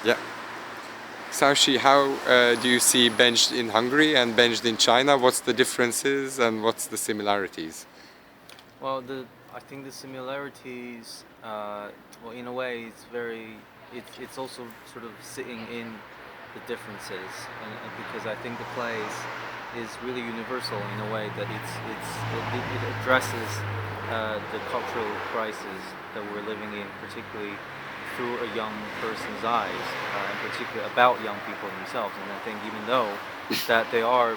Yeah. Cao Xi, how do you see benched in Hungary and benched in China? What's the differences and what's the similarities? Well, I think the similarities, well, in a way, it's also sort of sitting in the differences, and because I think the play is really universal in a way that it addresses the cultural crisis that we're living in, particularly through a young person's eyes, and particularly about young people themselves. And I think even though that there are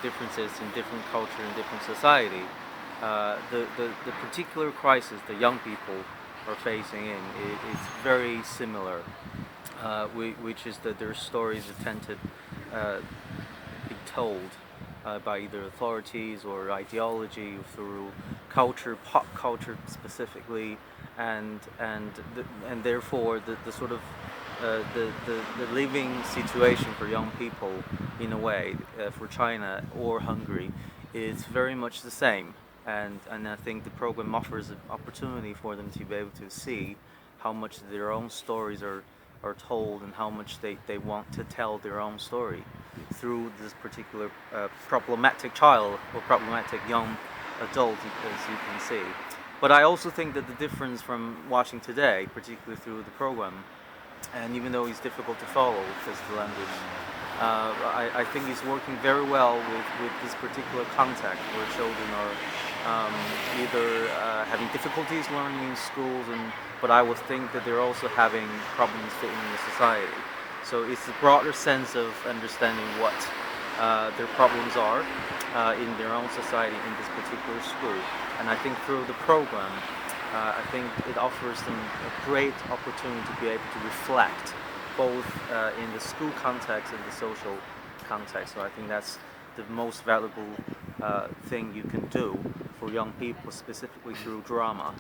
differences in different culture and different society, the particular crisis that young people are facing is very similar, which is that their stories are tend to be told by either authorities or ideology through culture, pop culture specifically, and therefore the sort of the living situation for young people in a way for China or Hungary is very much the same, and I think the program offers an opportunity for them to be able to see how much their own stories are told and how much they want to tell their own story through this particular problematic child or problematic young adult, as you can see. But I also think that the difference from watching today, particularly through the program, and even though it's difficult to follow because the language, I think it's working very well with this particular context where children are either having difficulties learning in schools, but I would think that they're also having problems fitting in the society. So it's a broader sense of understanding what their problems are in their own society in this particular school. And I think through the program, I think it offers them a great opportunity to be able to reflect both in the school context and the social context. So I think that's the most valuable thing you can do for young people, specifically through drama.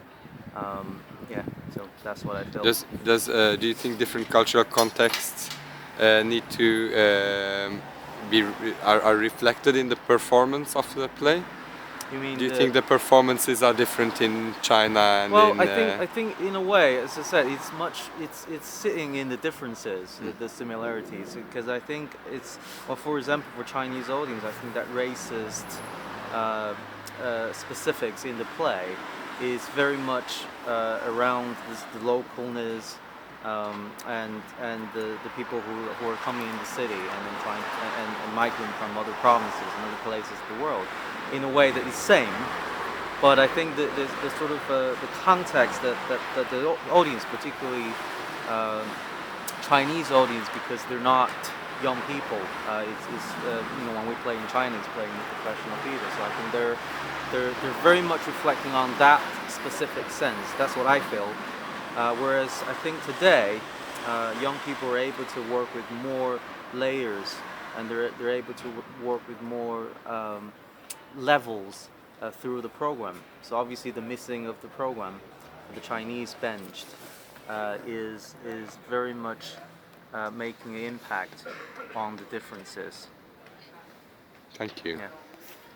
So that's what I feel. Do you think different cultural contexts need to are reflected in the performance of the play? You mean do you think the performances are different in China and well, in? I think in a way, as I said, it's sitting in the differences, the similarities. Because I think it's, well, for example, for Chinese audience, I think that racist specifics in the play is very much around the localness and the people who are coming in the city and then trying and migrant from other provinces and other places of the world, in a way that is same. But I think that the sort of the context that the audience, particularly Chinese audience, because they're not young people, it's when we play in China, it's playing in professional theater. So I think they're very much reflecting on that specific sense. That's what I feel. Whereas I think today, young people are able to work with more layers, and they're able to work with more levels through the program. So obviously, the missing of the program, the Chinese benched, is very much making an impact on the differences. Thank you. Yeah.